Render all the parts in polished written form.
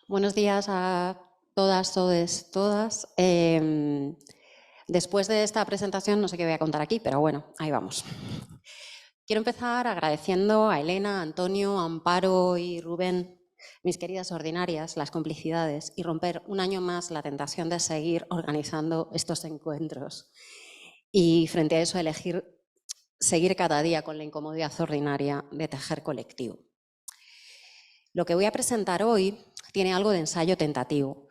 Buenos días a todas, todes, todas. Después de esta presentación no sé qué voy a contar aquí, pero bueno, ahí vamos. Quiero empezar agradeciendo a Elena, Antonio, Amparo y Rubén, mis queridas ordinarias, las complicidades y romper un año más la tentación de seguir organizando estos encuentros. Y frente a eso elegir seguir cada día con la incomodidad ordinaria de tejer colectivo. Lo que voy a presentar hoy tiene algo de ensayo tentativo,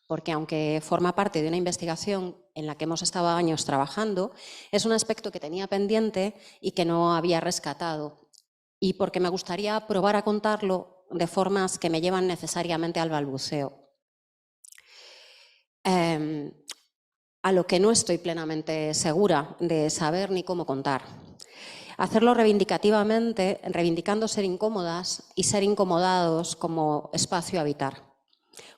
porque aunque forma parte de una investigación en la que hemos estado años trabajando, es un aspecto que tenía pendiente y que no había rescatado, y porque me gustaría probar a contarlo de formas que me llevan necesariamente al balbuceo. A lo que no estoy plenamente segura de saber ni cómo contar. Hacerlo reivindicativamente, reivindicando ser incómodas y ser incomodados como espacio a habitar,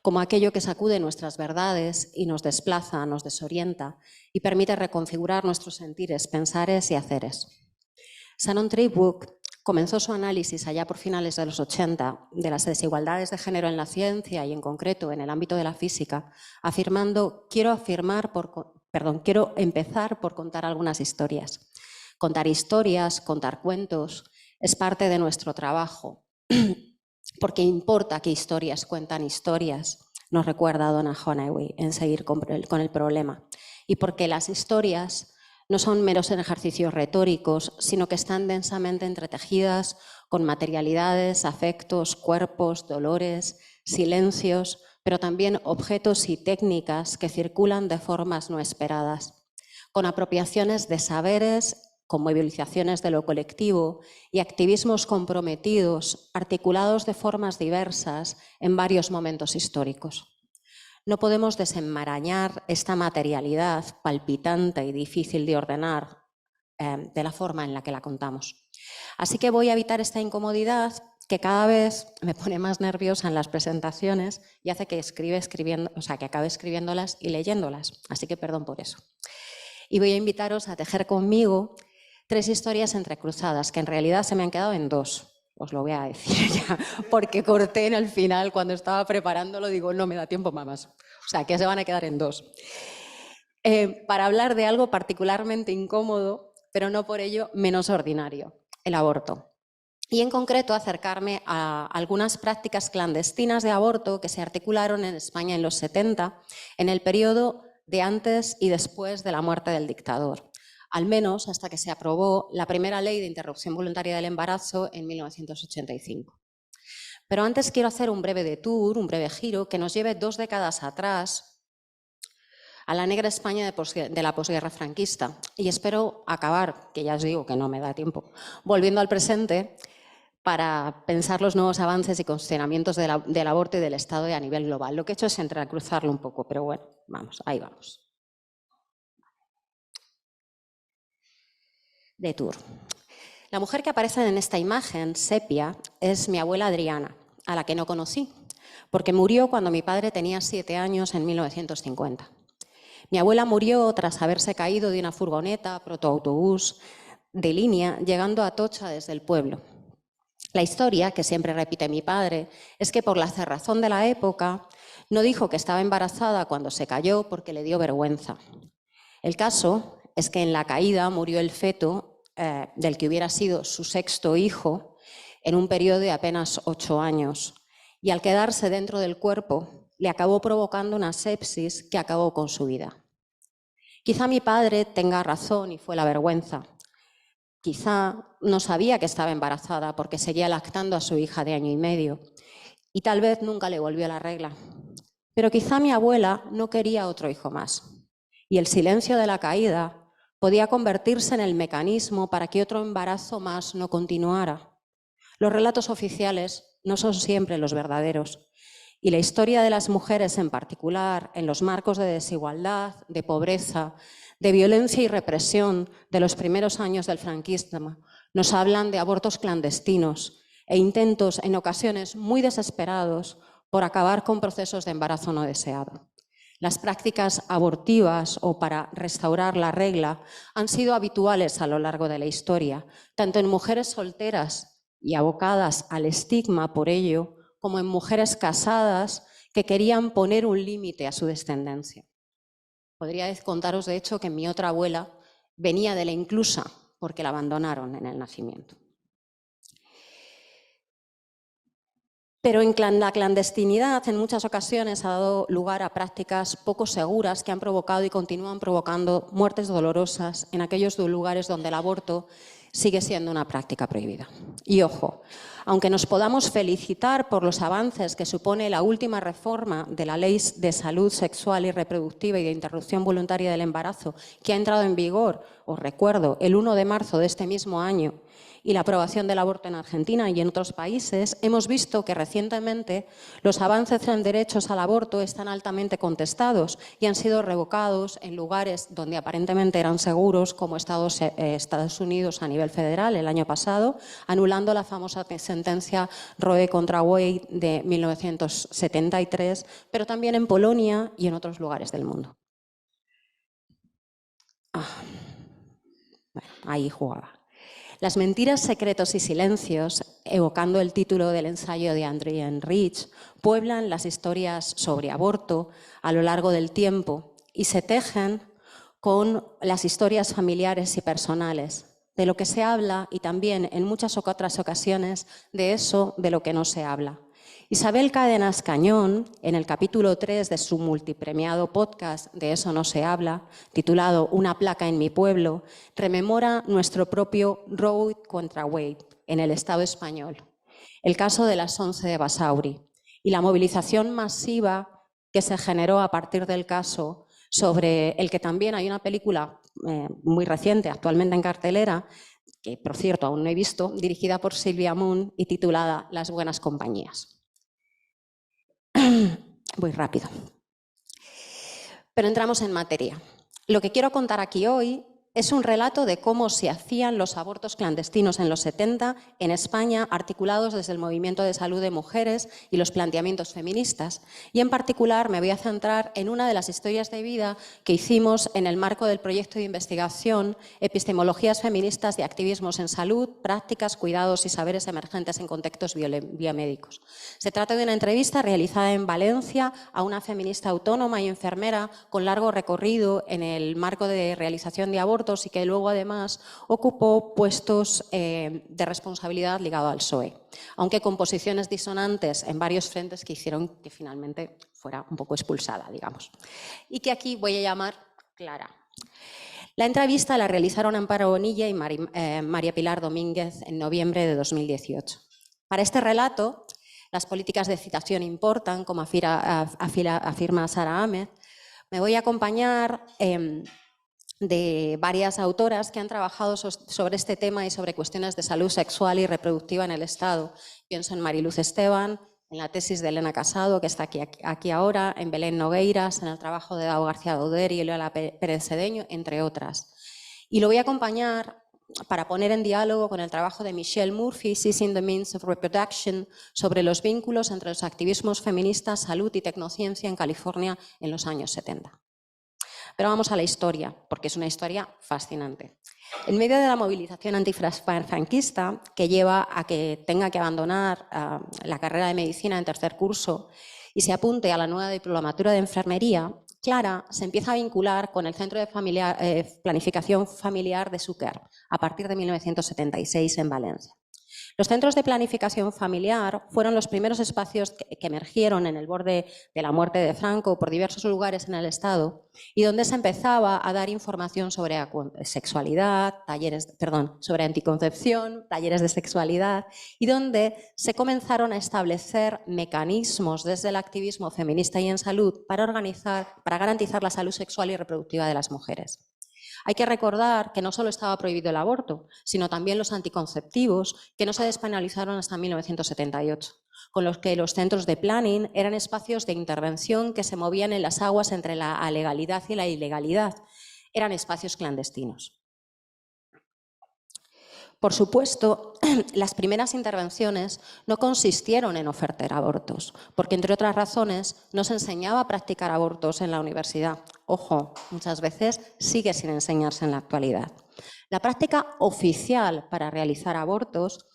como aquello que sacude nuestras verdades y nos desplaza, nos desorienta y permite reconfigurar nuestros sentires, pensares y haceres. Shannon Tripwood comenzó su análisis allá por finales de los 80 de las desigualdades de género en la ciencia y en concreto en el ámbito de la física, afirmando: quiero empezar por contar algunas historias. Contar historias, contar cuentos, es parte de nuestro trabajo, porque importa que historias cuentan historias, nos recuerda Donna Haraway en Seguir con el problema, y porque las historias no son meros ejercicios retóricos, sino que están densamente entretejidas con materialidades, afectos, cuerpos, dolores, silencios, pero también objetos y técnicas que circulan de formas no esperadas, con apropiaciones de saberes, con movilizaciones de lo colectivo y activismos comprometidos, articulados de formas diversas en varios momentos históricos. No podemos desenmarañar esta materialidad palpitante y difícil de ordenar de la forma en la que la contamos. Así que voy a evitar esta incomodidad que cada vez me pone más nerviosa en las presentaciones y hace que que acabe escribiéndolas y leyéndolas. Así que perdón por eso. Y voy a invitaros a tejer conmigo 3 historias entrecruzadas, que en realidad se me han quedado en 2. Os lo voy a decir ya, porque corté en el final, cuando estaba preparándolo, digo, no me da tiempo más. O sea, que se van a quedar en 2. Para hablar de algo particularmente incómodo, pero no por ello menos ordinario, el aborto. Y en concreto acercarme a algunas prácticas clandestinas de aborto que se articularon en España en los 70, en el periodo de antes y después de la muerte del dictador, al menos hasta que se aprobó la primera ley de interrupción voluntaria del embarazo en 1985. Pero antes quiero hacer un breve detour, un breve giro que nos lleve 2 décadas atrás a la negra España de la posguerra franquista. Y espero acabar, que ya os digo que no me da tiempo, volviendo al presente para pensar los nuevos avances y cuestionamientos del aborto y del Estado a nivel global. Lo que he hecho es entrecruzarlo un poco, pero bueno, vamos, ahí vamos. Detour. La mujer que aparece en esta imagen, sepia, es mi abuela Adriana, a la que no conocí, porque murió cuando mi padre tenía 7 años en 1950. Mi abuela murió tras haberse caído de una furgoneta, protoautobús de línea, llegando a Atocha desde el pueblo. La historia, que siempre repite mi padre, es que por la cerrazón de la época no dijo que estaba embarazada cuando se cayó porque le dio vergüenza. El caso es que en la caída murió el feto del que hubiera sido su 6º hijo en un periodo de apenas 8 años, y al quedarse dentro del cuerpo le acabó provocando una sepsis que acabó con su vida. Quizá mi padre tenga razón y fue la vergüenza. Quizá no sabía que estaba embarazada porque seguía lactando a su hija de 1 año y medio y tal vez nunca le volvió la regla. Pero quizá mi abuela no quería otro hijo más y el silencio de la caída podía convertirse en el mecanismo para que otro embarazo más no continuara. Los relatos oficiales no son siempre los verdaderos y la historia de las mujeres en particular, en los marcos de desigualdad, de pobreza, de violencia y represión de los primeros años del franquismo, nos hablan de abortos clandestinos e intentos en ocasiones muy desesperados por acabar con procesos de embarazo no deseado. Las prácticas abortivas o para restaurar la regla han sido habituales a lo largo de la historia, tanto en mujeres solteras y abocadas al estigma por ello, como en mujeres casadas que querían poner un límite a su descendencia. Podría contaros, de hecho, que mi otra abuela venía de la inclusa porque la abandonaron en el nacimiento. Pero en la clandestinidad, en muchas ocasiones, ha dado lugar a prácticas poco seguras que han provocado y continúan provocando muertes dolorosas en aquellos lugares donde el aborto sigue siendo una práctica prohibida. Y ojo, aunque nos podamos felicitar por los avances que supone la última reforma de la Ley de Salud Sexual y Reproductiva y de Interrupción Voluntaria del Embarazo, que ha entrado en vigor, os recuerdo, el 1 de marzo de este mismo año, y la aprobación del aborto en Argentina y en otros países, hemos visto que recientemente los avances en derechos al aborto están altamente contestados y han sido revocados en lugares donde aparentemente eran seguros, como Estados Unidos a nivel federal el año pasado, anulando la famosa sentencia Roe contra Wade de 1973, pero también en Polonia y en otros lugares del mundo. Bueno, ahí jugaba. Las mentiras, secretos y silencios, evocando el título del ensayo de Adrienne Rich, pueblan las historias sobre aborto a lo largo del tiempo y se tejen con las historias familiares y personales, de lo que se habla y también en muchas otras ocasiones de eso de lo que no se habla. Isabel Cádenas Cañón, en el capítulo 3 de su multipremiado podcast De eso no se habla, titulado Una placa en mi pueblo, rememora nuestro propio Roe contra Wade en el Estado español, el caso de las 11 de Basauri y la movilización masiva que se generó a partir del caso, sobre el que también hay una película muy reciente, actualmente en cartelera, que por cierto aún no he visto, dirigida por Silvia Moon y titulada Las buenas compañías. Voy rápido. Pero entramos en materia. Lo que quiero contar aquí hoy es un relato de cómo se hacían los abortos clandestinos en los 70 en España, articulados desde el movimiento de salud de mujeres y los planteamientos feministas. Y en particular me voy a centrar en una de las historias de vida que hicimos en el marco del proyecto de investigación Epistemologías feministas de activismos en salud, prácticas, cuidados y saberes emergentes en contextos biomédicos. Se trata de una entrevista realizada en Valencia a una feminista autónoma y enfermera con largo recorrido en el marco de realización de abortos y que luego además ocupó puestos de responsabilidad ligado al PSOE, aunque con posiciones disonantes en varios frentes que hicieron que finalmente fuera un poco expulsada, digamos. Y que aquí voy a llamar Clara. La entrevista la realizaron Amparo Bonilla y María Pilar Domínguez en noviembre de 2018. Para este relato, las políticas de citación importan, como afirma Sara Ahmed. Me voy a acompañar de varias autoras que han trabajado sobre este tema y sobre cuestiones de salud sexual y reproductiva en el Estado. Pienso en Mariluz Esteban, en la tesis de Elena Casado, que está aquí ahora, en Belén Nogueiras, en el trabajo de Dao García Dauder y Lola Pérez Cedeño, entre otras. Y lo voy a acompañar para poner en diálogo con el trabajo de Michelle Murphy, Seizing the Means of Reproduction, sobre los vínculos entre los activismos feministas, salud y tecnociencia en California en los años 70. Pero vamos a la historia, porque es una historia fascinante. En medio de la movilización antifranquista, que lleva a que tenga que abandonar la carrera de medicina en tercer curso y se apunte a la nueva diplomatura de enfermería, Clara se empieza a vincular con el Centro de Planificación Familiar de Xúquer a partir de 1976 en Valencia. Los centros de planificación familiar fueron los primeros espacios que emergieron en el borde de la muerte de Franco por diversos lugares en el Estado y donde se empezaba a dar información sobre sexualidad, sobre anticoncepción, talleres de sexualidad y donde se comenzaron a establecer mecanismos desde el activismo feminista y en salud para garantizar la salud sexual y reproductiva de las mujeres. Hay que recordar que no solo estaba prohibido el aborto, sino también los anticonceptivos, que no se despenalizaron hasta 1978, con los que los centros de planning eran espacios de intervención que se movían en las aguas entre la legalidad y la ilegalidad. Eran espacios clandestinos. Por supuesto, las primeras intervenciones no consistieron en ofertar abortos, porque entre otras razones no se enseñaba a practicar abortos en la universidad. Ojo, muchas veces sigue sin enseñarse en la actualidad. La práctica oficial para realizar abortos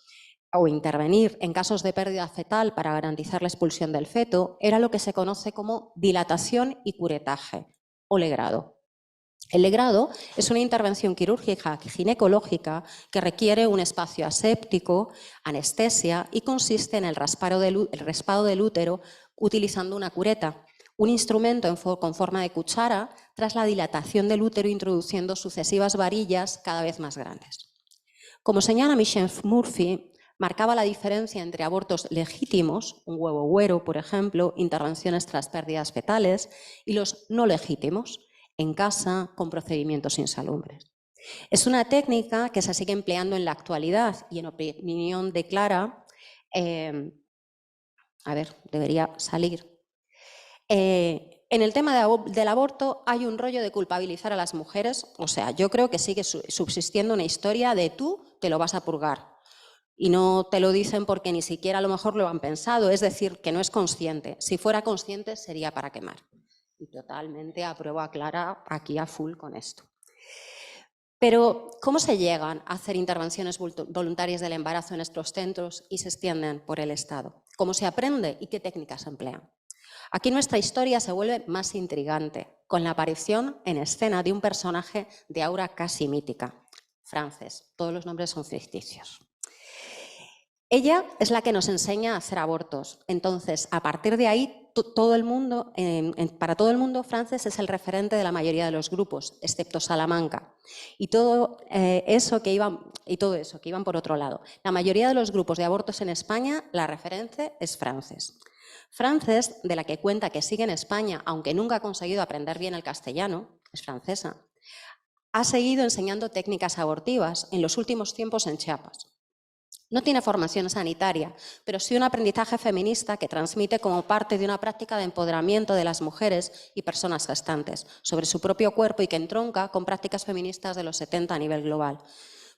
o intervenir en casos de pérdida fetal para garantizar la expulsión del feto era lo que se conoce como dilatación y curetaje o legrado. El legrado es una intervención quirúrgica ginecológica que requiere un espacio aséptico, anestesia y consiste en el raspado del útero utilizando una cureta, un instrumento con forma de cuchara tras la dilatación del útero introduciendo sucesivas varillas cada vez más grandes. Como señala Michelle Murphy, marcaba la diferencia entre abortos legítimos, un huevo güero, por ejemplo, intervenciones tras pérdidas fetales, y los no legítimos, en casa, con procedimientos insalubres. Es una técnica que se sigue empleando en la actualidad y en opinión de Clara, debería salir. En el tema del aborto hay un rollo de culpabilizar a las mujeres, o sea, yo creo que sigue subsistiendo una historia de tú te lo vas a purgar. Y no te lo dicen porque ni siquiera a lo mejor lo han pensado, es decir, que no es consciente. Si fuera consciente sería para quemar. Y totalmente apruebo a Clara aquí a full con esto. Pero, ¿cómo se llegan a hacer intervenciones voluntarias del embarazo en estos centros y se extienden por el Estado? ¿Cómo se aprende y qué técnicas se emplean? Aquí nuestra historia se vuelve más intrigante, con la aparición en escena de un personaje de aura casi mítica, Frances. Todos los nombres son ficticios. Ella es la que nos enseña a hacer abortos. Entonces, a partir de ahí, para todo el mundo, Frances es el referente de la mayoría de los grupos, excepto Salamanca. Y todo eso que iban por otro lado. La mayoría de los grupos de abortos en España, la referencia es Frances. Frances, de la que cuenta que sigue en España, aunque nunca ha conseguido aprender bien el castellano, es francesa, ha seguido enseñando técnicas abortivas en los últimos tiempos en Chiapas. No tiene formación sanitaria, pero sí un aprendizaje feminista que transmite como parte de una práctica de empoderamiento de las mujeres y personas gestantes sobre su propio cuerpo y que entronca con prácticas feministas de los 70 a nivel global.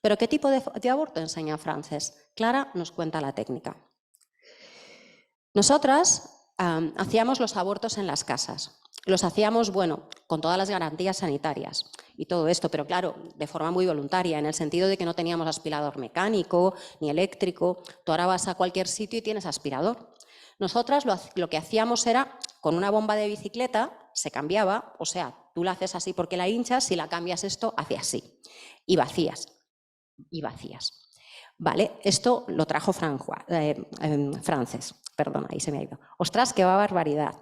¿Pero qué tipo de aborto enseña Frances? Clara nos cuenta la técnica. Nosotras hacíamos los abortos en las casas. Los hacíamos, con todas las garantías sanitarias y todo esto, pero claro, de forma muy voluntaria, en el sentido de que no teníamos aspirador mecánico ni eléctrico. Tú ahora vas a cualquier sitio y tienes aspirador. Nosotras lo que hacíamos era, con una bomba de bicicleta, se cambiaba, o sea, tú la haces así porque la hinchas, si la cambias esto, hace así. Y vacías. Vale, esto lo trajo Frances. Perdón, ahí se me ha ido. ¡Ostras, qué barbaridad!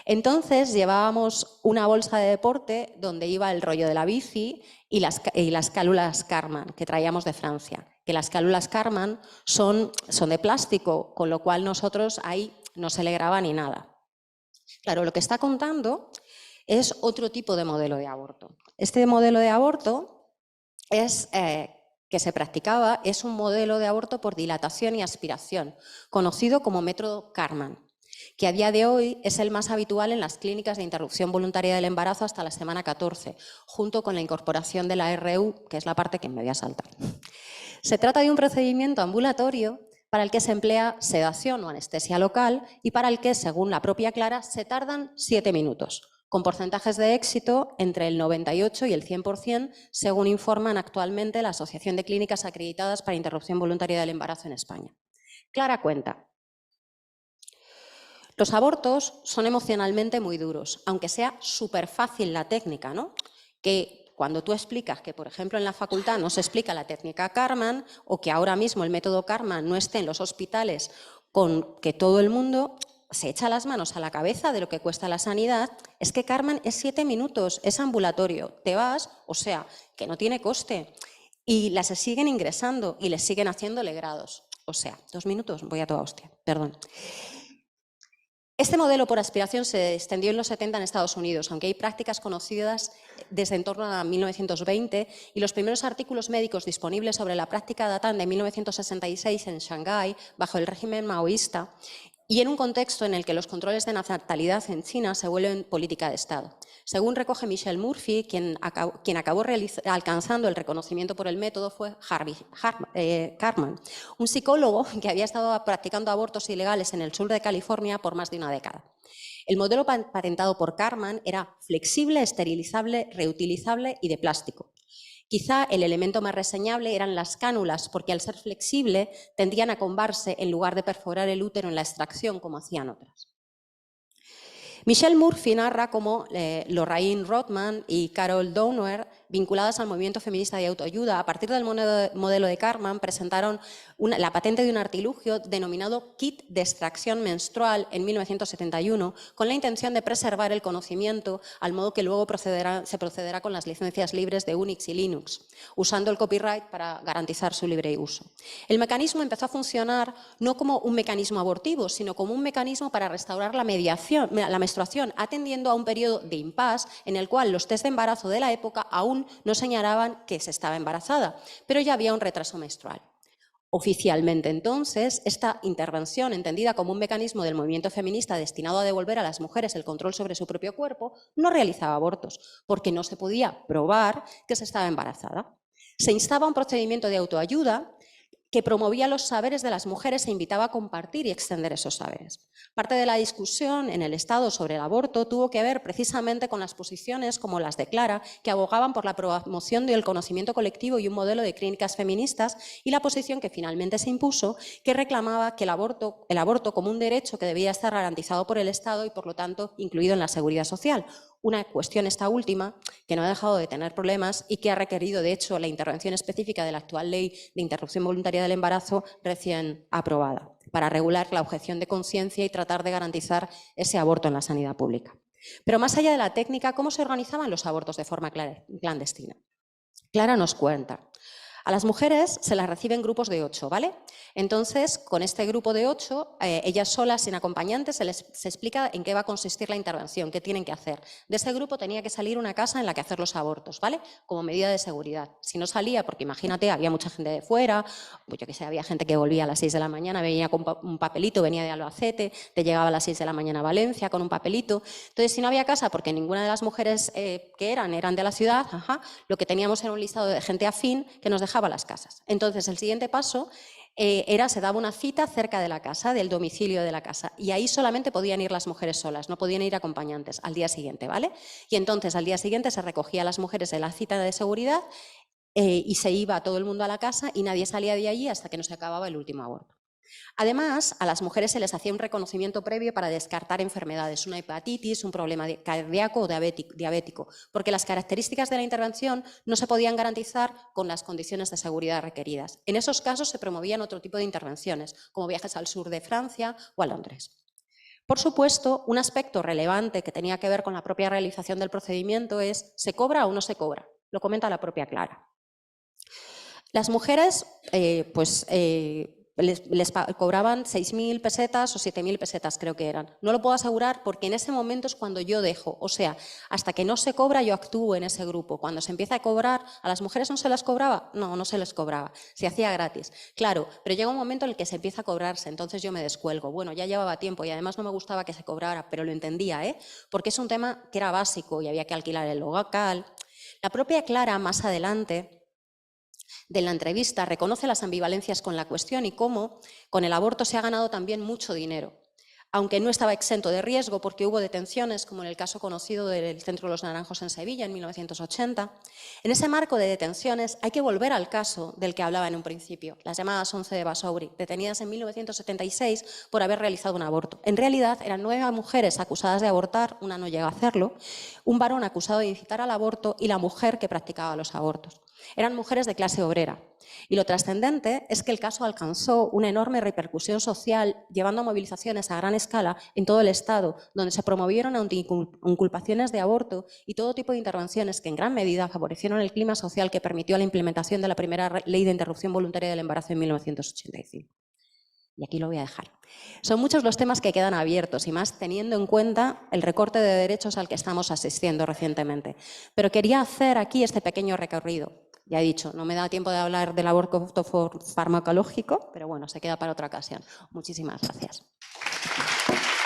Entonces llevábamos una bolsa de deporte donde iba el rollo de la bici y las cálulas Karman que traíamos de Francia. Que las cálulas Karman son de plástico, con lo cual nosotros ahí no se le graba ni nada. Claro, lo que está contando es otro tipo de modelo de aborto. Este modelo de aborto que se practicaba es un modelo de aborto por dilatación y aspiración, conocido como método Karman, que a día de hoy es el más habitual en las clínicas de interrupción voluntaria del embarazo hasta la semana 14, junto con la incorporación de la RU, que es la parte que me voy a saltar. Se trata de un procedimiento ambulatorio para el que se emplea sedación o anestesia local y para el que, según la propia Clara, se tardan 7 minutos, con porcentajes de éxito entre el 98 y el 100%, según informan actualmente la Asociación de Clínicas Acreditadas para Interrupción Voluntaria del Embarazo en España. Clara cuenta: los abortos son emocionalmente muy duros, aunque sea súper fácil la técnica, ¿no? Que cuando tú explicas que, por ejemplo, en la facultad no se explica la técnica Karman o que ahora mismo el método Karman no esté en los hospitales con que todo el mundo se echa las manos a la cabeza de lo que cuesta la sanidad, es que Karman es 7 minutos, es ambulatorio, te vas, o sea, que no tiene coste. Y las siguen ingresando y les siguen haciendo legrados. O sea, 2 minutos, voy a toda hostia, perdón. Este modelo por aspiración se extendió en los 70 en Estados Unidos, aunque hay prácticas conocidas desde en torno a 1920 y los primeros artículos médicos disponibles sobre la práctica datan de 1966 en Shanghái, bajo el régimen maoísta, y en un contexto en el que los controles de natalidad en China se vuelven política de Estado. Según recoge Michelle Murphy, quien acabó alcanzando el reconocimiento por el método fue Karman, un psicólogo que había estado practicando abortos ilegales en el sur de California por más de una década. El modelo patentado por Karman era flexible, esterilizable, reutilizable y de plástico, Quizá el elemento más reseñable eran las cánulas, porque al ser flexible tendían a combarse en lugar de perforar el útero en la extracción, como hacían otras. Michelle Murphy narra cómo Lorraine Rothman y Carol Downer, vinculadas al movimiento feminista de autoayuda, a partir del modelo de Karman, presentaron la patente de un artilugio denominado kit de extracción menstrual en 1971, con la intención de preservar el conocimiento, al modo que luego se procederá con las licencias libres de Unix y Linux, usando el copyright para garantizar su libre uso. El mecanismo empezó a funcionar no como un mecanismo abortivo, sino como un mecanismo para restaurar la menstruación, atendiendo a un periodo de impasse en el cual los test de embarazo de la época aún no señalaban que se estaba embarazada, pero ya había un retraso menstrual. Oficialmente, entonces, esta intervención, entendida como un mecanismo del movimiento feminista destinado a devolver a las mujeres el control sobre su propio cuerpo, no realizaba abortos, porque no se podía probar que se estaba embarazada. Se instaba a un procedimiento de autoayuda que promovía los saberes de las mujeres e invitaba a compartir y extender esos saberes. Parte de la discusión en el Estado sobre el aborto tuvo que ver precisamente con las posiciones como las de Clara, que abogaban por la promoción del conocimiento colectivo y un modelo de clínicas feministas, y la posición que finalmente se impuso, que reclamaba que el aborto como un derecho que debía estar garantizado por el Estado y, por lo tanto, incluido en la seguridad social. Una cuestión, esta última, que no ha dejado de tener problemas y que ha requerido, de hecho, la intervención específica de la actual Ley de Interrupción Voluntaria del Embarazo recién aprobada, para regular la objeción de conciencia y tratar de garantizar ese aborto en la sanidad pública. Pero más allá de la técnica, ¿cómo se organizaban los abortos de forma clandestina? Clara nos cuenta. A las mujeres se las reciben grupos de 8, ¿vale? Entonces, con este grupo de 8, ellas solas, sin acompañantes, se explica en qué va a consistir la intervención, qué tienen que hacer. De ese grupo tenía que salir una casa en la que hacer los abortos, ¿vale? Como medida de seguridad. Si no salía, porque imagínate, había mucha gente de fuera, pues yo qué sé, había gente que volvía a las 6 de la mañana, venía con un papelito, venía de Albacete, te llegaba a las 6 de la mañana a Valencia con un papelito. Entonces, si no había casa, porque ninguna de las mujeres que eran de la ciudad, lo que teníamos era un listado de gente afín que nos dejaba las casas. Entonces, el siguiente paso se daba una cita cerca de la casa, del domicilio de la casa, y ahí solamente podían ir las mujeres solas, no podían ir acompañantes al día siguiente, ¿vale? Y entonces al día siguiente se recogía a las mujeres de la cita de seguridad y se iba todo el mundo a la casa y nadie salía de allí hasta que no se acababa el último aborto. Además, a las mujeres se les hacía un reconocimiento previo para descartar enfermedades, una hepatitis, un problema cardíaco o diabético, porque las características de la intervención no se podían garantizar con las condiciones de seguridad requeridas. En esos casos se promovían otro tipo de intervenciones, como viajes al sur de Francia o a Londres. Por supuesto, un aspecto relevante que tenía que ver con la propia realización del procedimiento es ¿se cobra o no se cobra? Lo comenta la propia Clara. Las mujeres, les cobraban 6.000 pesetas o 7.000 pesetas, creo que eran. No lo puedo asegurar porque en ese momento es cuando yo dejo. O sea, hasta que no se cobra, yo actúo en ese grupo. Cuando se empieza a cobrar, ¿a las mujeres no se les cobraba? No, no se les cobraba. Se hacía gratis. Claro, pero llega un momento en el que se empieza a cobrarse, entonces yo me descuelgo. Bueno, ya llevaba tiempo y además no me gustaba que se cobrara, pero lo entendía, porque es un tema que era básico y había que alquilar el local. La propia Clara, más adelante, de la entrevista, reconoce las ambivalencias con la cuestión y cómo con el aborto se ha ganado también mucho dinero, aunque no estaba exento de riesgo porque hubo detenciones, como en el caso conocido del Centro de los Naranjos en Sevilla en 1980. En ese marco de detenciones hay que volver al caso del que hablaba en un principio, las llamadas 11 de Basauri, detenidas en 1976 por haber realizado un aborto. En realidad eran 9 mujeres acusadas de abortar, una no llega a hacerlo, un varón acusado de incitar al aborto y la mujer que practicaba los abortos. Eran mujeres de clase obrera. Y lo trascendente es que el caso alcanzó una enorme repercusión social, llevando a movilizaciones a gran escala en todo el Estado, donde se promovieron inculpaciones de aborto y todo tipo de intervenciones que en gran medida favorecieron el clima social que permitió la implementación de la primera Ley de Interrupción Voluntaria del Embarazo en 1985. Y aquí lo voy a dejar. Son muchos los temas que quedan abiertos y más teniendo en cuenta el recorte de derechos al que estamos asistiendo recientemente. Pero quería hacer aquí este pequeño recorrido. Ya he dicho, no me da tiempo de hablar del aborto farmacológico, pero bueno, se queda para otra ocasión. Muchísimas gracias.